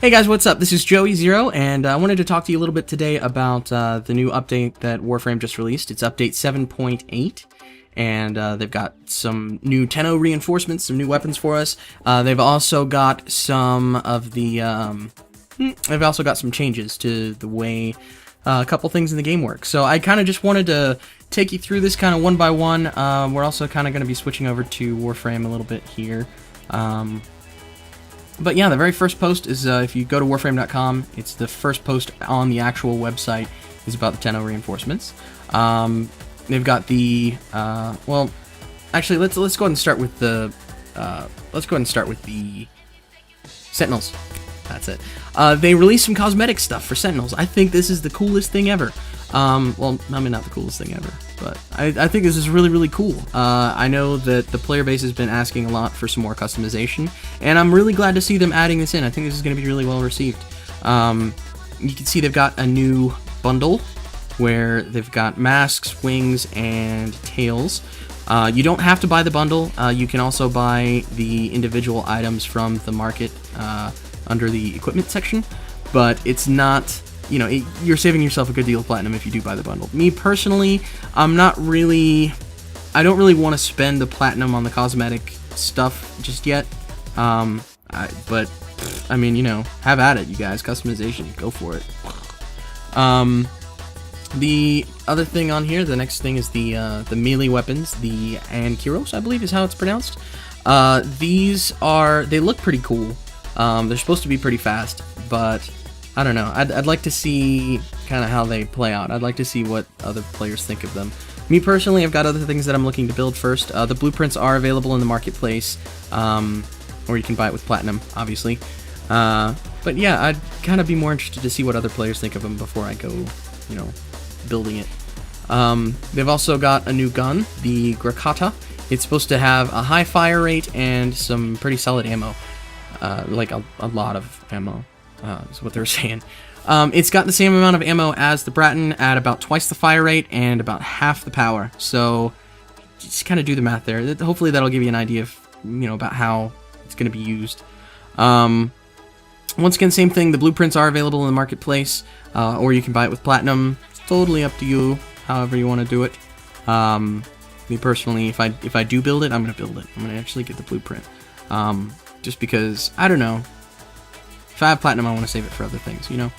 Hey guys, what's up? This is Joey Zero, and I wanted to talk to you a little bit today about the new update that Warframe just released. It's update 7.8, and they've got some new Tenno reinforcements, some new weapons for us. They've also got some of the they've also got some changes to the way a couple things in the game work. So I kind of just wanted to take you through this kind of one by one. We're also kind of going to be switching over to Warframe a little bit here. But yeah, the very first post is, if you go to warframe.com, it's the first post on the actual website is about the Tenno reinforcements. They've got the, well, actually, let's go ahead and start with the, Sentinels. That's it. They released some cosmetic stuff for Sentinels. I think this is the coolest thing ever. Well, I mean, not the coolest thing ever, but I think this is really, really cool. I know that the player base has been asking a lot for some more customization, and I'm really glad to see them adding this in. I think this is going to be really well received. You can see they've got a new bundle where they've got masks, wings, and tails. You don't have to buy the bundle. You can also buy the individual items from the market under the equipment section, but it's not... You know, you're saving yourself a good deal of platinum if you do buy the bundle. Me personally, I don't really want to spend the platinum on the cosmetic stuff just yet. But I mean, you know, have at it, you guys. Customization, go for it. The other thing on here, the next thing is the melee weapons, the Ankyros, I believe is how it's pronounced. They look pretty cool. They're supposed to be pretty fast, but I don't know. I'd like to see kind of how they play out. I'd like to see what other players think of them. Me personally, I've got other things that I'm looking to build first. The blueprints are available in the marketplace, or you can buy it with platinum, obviously. But yeah, I'd kind of be more interested to see what other players think of them before I go, you know, building it. They've also got a new gun, the Grakata. It's supposed to have a high fire rate and some pretty solid ammo, like a lot of ammo. Is what they're saying. It's got the same amount of ammo as the Bratton at about twice the fire rate and about half the power. So just kind of do the math there. Hopefully that'll give you an idea of, you know, about how it's going to be used. Once again, same thing. The blueprints are available in the marketplace, or you can buy it with platinum. It's totally up to you, however you want to do it. Me personally, if I do build it, I'm going to build it. I'm going to actually get the blueprint. Just because, I don't know. If I have platinum, I want to save it for other things, you know?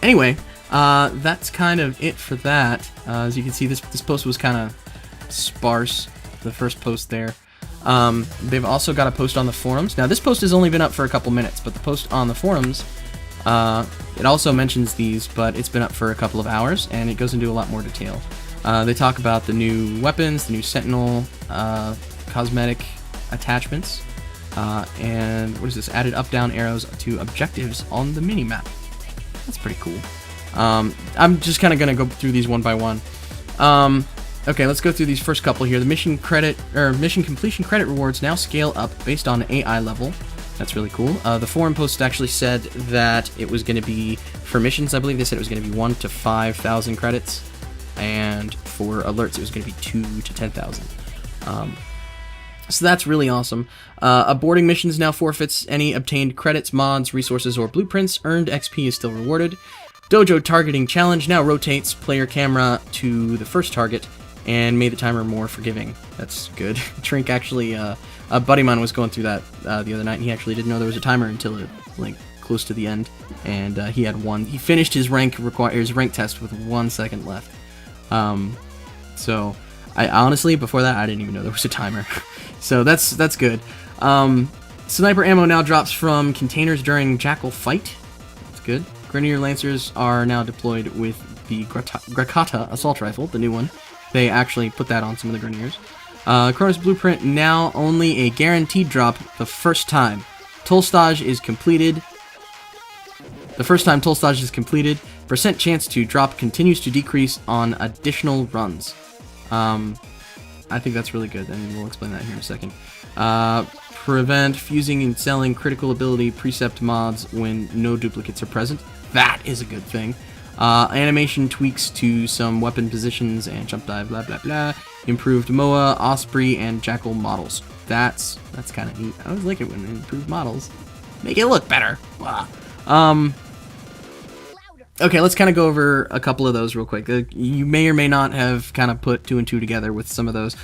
Anyway, that's kind of it for that. As you can see, this post was kind of sparse, the first post there. They've also got a post on the forums. Now, this post has only been up for a couple minutes, but the post on the forums, it also mentions these, but it's been up for a couple of hours, and it goes into a lot more detail. They talk about the new weapons, the new Sentinel cosmetic attachments, and what is this? Added up-down arrows to objectives on the mini-map. That's pretty cool. I'm just kind of going to go through these one by one. Okay, let's go through these first couple here. The mission completion credit rewards now scale up based on AI level. That's really cool. The forum post actually said that it was going to be, for missions, I believe they said it was going to be 1,000 to 5,000 credits, and for alerts it was going to be 2,000 to 10,000. So that's really awesome. Aborting missions now forfeits any obtained credits, mods, resources, or blueprints. Earned XP is still rewarded. Dojo targeting challenge now rotates player camera to the first target and made the timer more forgiving. That's good. Trink actually, a buddy of mine was going through that the other night, and he actually didn't know there was a timer until it, like, close to the end, and he had one. He finished his rank test with 1 second left. So I honestly, before that, I didn't even know there was a timer. So that's good. Sniper ammo now drops from containers during Jackal fight. That's good. Grenadier Lancers are now deployed with the Grakata assault rifle, the new one. They actually put that on some of the Grenadiers. Cronus Blueprint now only a guaranteed drop the first time. Toll Stage is completed. The first time Toll Stage is completed, percent chance to drop continues to decrease on additional runs. I think that's really good, and we'll explain that here in a second. Prevent fusing and selling critical ability precept mods when no duplicates are present. That is a good thing. Animation tweaks to some weapon positions and jump dive, blah blah blah. Improved Moa, Osprey, and Jackal models. That's kind of neat. I always like it when they improve models. Make it look better. Okay, let's kind of go over a couple of those real quick. You may or may not have kind of put 2 and 2 together with some of those.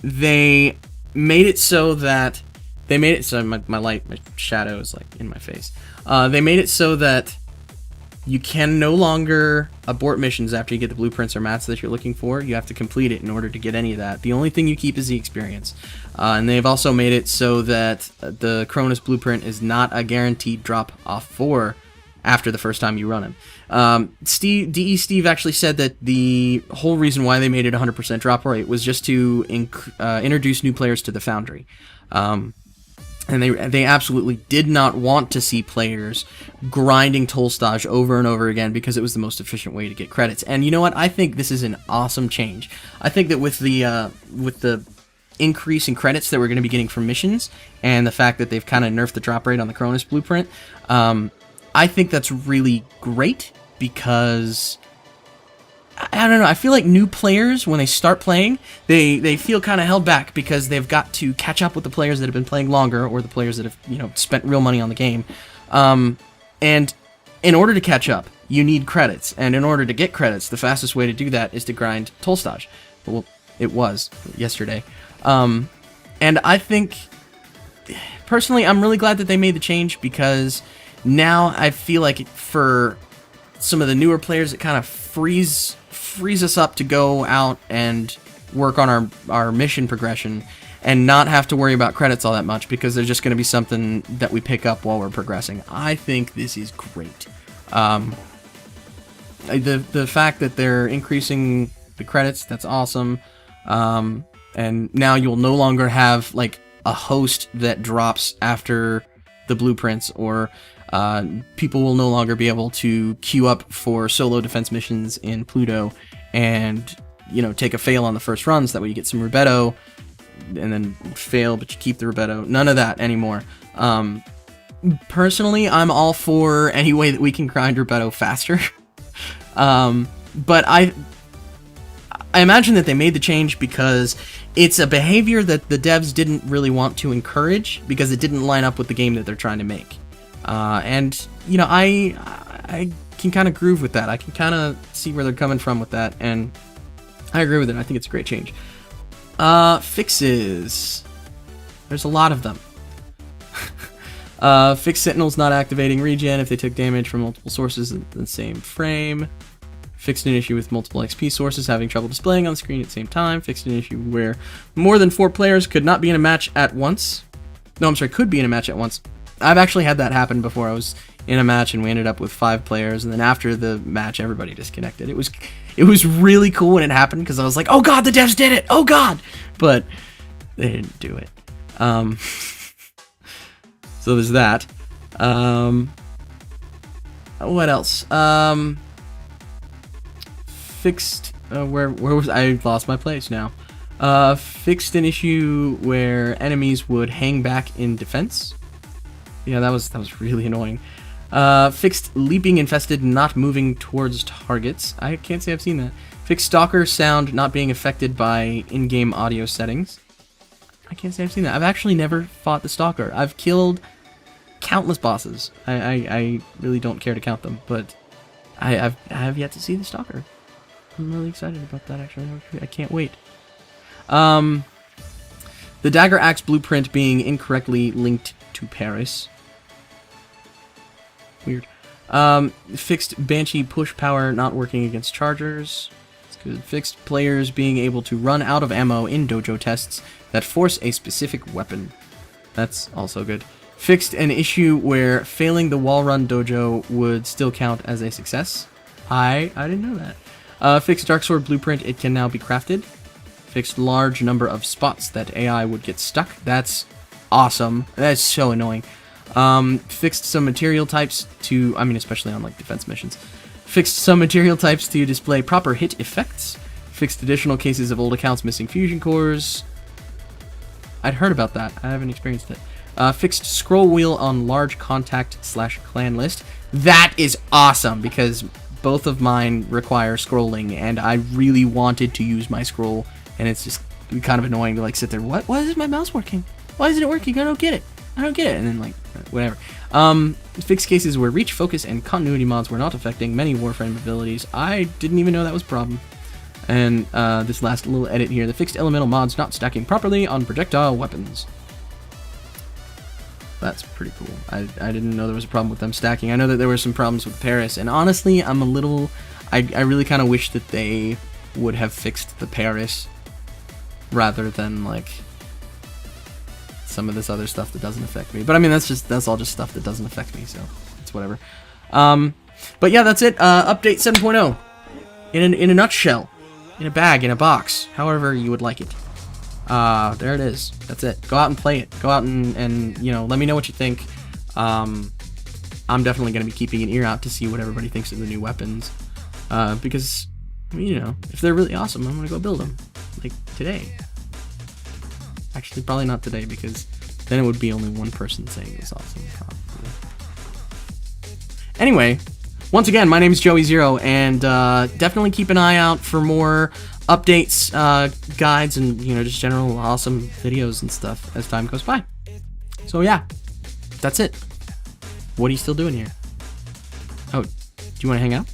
They made it so that my shadow is like in my face. They made it so that you can no longer abort missions after you get the blueprints or mats that you're looking for. You have to complete it in order to get any of that. The only thing you keep is the experience. And they've also made it so that the Cronus blueprint is not a guaranteed drop off for after the first time you run him. Steve actually said that the whole reason why they made it 100% drop rate was just to introduce new players to the Foundry. And they absolutely did not want to see players grinding Tolstage over and over again because it was the most efficient way to get credits. And you know what? I think this is an awesome change. I think that with the increase in credits that we're going to be getting from missions and the fact that they've kind of nerfed the drop rate on the Cronus blueprint, I think that's really great because I don't know. I feel like new players, when they start playing, they feel kind of held back because they've got to catch up with the players that have been playing longer or the players that have spent real money on the game. And in order to catch up, you need credits, and in order to get credits, the fastest way to do that is to grind Tolstage. Well, it was yesterday, and I think personally, I'm really glad that they made the change because now I feel like for some of the newer players, it kind of frees us up to go out and work on our mission progression and not have to worry about credits all that much because there's just going to be something that we pick up while we're progressing. I think this is great. The fact that they're increasing the credits, that's awesome. And now you'll no longer have like a host that drops after the blueprints, or people will no longer be able to queue up for solo defense missions in Pluto and, take a fail on the first runs. That way you get some Rubetto and then fail, but you keep the Rubetto. None of that anymore. Personally, I'm all for any way that we can grind Rubetto faster. But I imagine that they made the change because it's a behavior that the devs didn't really want to encourage because it didn't line up with the game that they're trying to make. And I can kind of groove with that. I can kind of see where they're coming from with that, and I agree with it. I think it's a great change. Fixes. There's a lot of them. Fixed Sentinels not activating regen if they took damage from multiple sources in the same frame. Fixed an issue with multiple XP sources having trouble displaying on the screen at the same time. Fixed an issue where more than 4 players could not be in a match at once. No, I'm sorry, could be in a match at once. I've actually had that happen before. I was in a match and we ended up with 5 players, and then after the match, everybody disconnected. It was really cool when it happened because I was like, oh god, the devs did it! Oh god! But they didn't do it. So there's that. What else? Fixed. Where was I? Lost my place now. Fixed an issue where enemies would hang back in defense. Yeah, that was really annoying. Fixed leaping infested not moving towards targets. I can't say I've seen that. Fixed stalker sound not being affected by in-game audio settings. I can't say I've seen that. I've actually never fought the stalker. I've killed countless bosses. I really don't care to count them, but I have yet to see the stalker. I'm really excited about that, actually. I can't wait. The dagger axe blueprint being incorrectly linked to Paris. Weird. Fixed Banshee push power not working against chargers. It's good. Fixed players being able to run out of ammo in dojo tests that force a specific weapon. That's also good. Fixed an issue where failing the wall run dojo would still count as a success. I didn't know that. Fixed Dark Sword blueprint, it can now be crafted. Fixed large number of spots that AI would get stuck. That's awesome. That's so annoying. Fixed some material types to, especially on like defense missions. Fixed some material types to display proper hit effects. Fixed additional cases of old accounts missing fusion cores. I'd heard about that. I haven't experienced it. Fixed scroll wheel on large contact/clan list. That is awesome because both of mine require scrolling, and I really wanted to use my scroll, and it's just kind of annoying to like sit there. Why isn't my mouse working? Why isn't it working? I don't get it. I don't get it. And then, like, whatever. Fixed cases where reach, focus, and continuity mods were not affecting many Warframe abilities. I didn't even know that was a problem. And this last little edit here, the fixed elemental mods not stacking properly on projectile weapons. That's pretty cool. I didn't know there was a problem with them stacking. I know that there were some problems with Paris, and honestly, I'm a little... I really kind of wish that they would have fixed the Paris rather than, like, some of this other stuff that doesn't affect me. But I mean, that's all just stuff that doesn't affect me, so it's whatever. But yeah, that's it. Update 7.0 in a nutshell, in a bag, in a box, however you would like it. There it is. That's it. Go out and play it. Go out and you know, let me know what you think. I'm definitely going to be keeping an ear out to see what everybody thinks of the new weapons. Because, you know, if they're really awesome, I'm going to go build them. Like, today. Actually, probably not today, because then it would be only one person saying it's awesome. Probably. Anyway, once again, my name is Joey0, and definitely keep an eye out for more updates, guides, and, you know, just general awesome videos and stuff as time goes by. So yeah, that's it. What are you still doing here? Oh, do you want to hang out?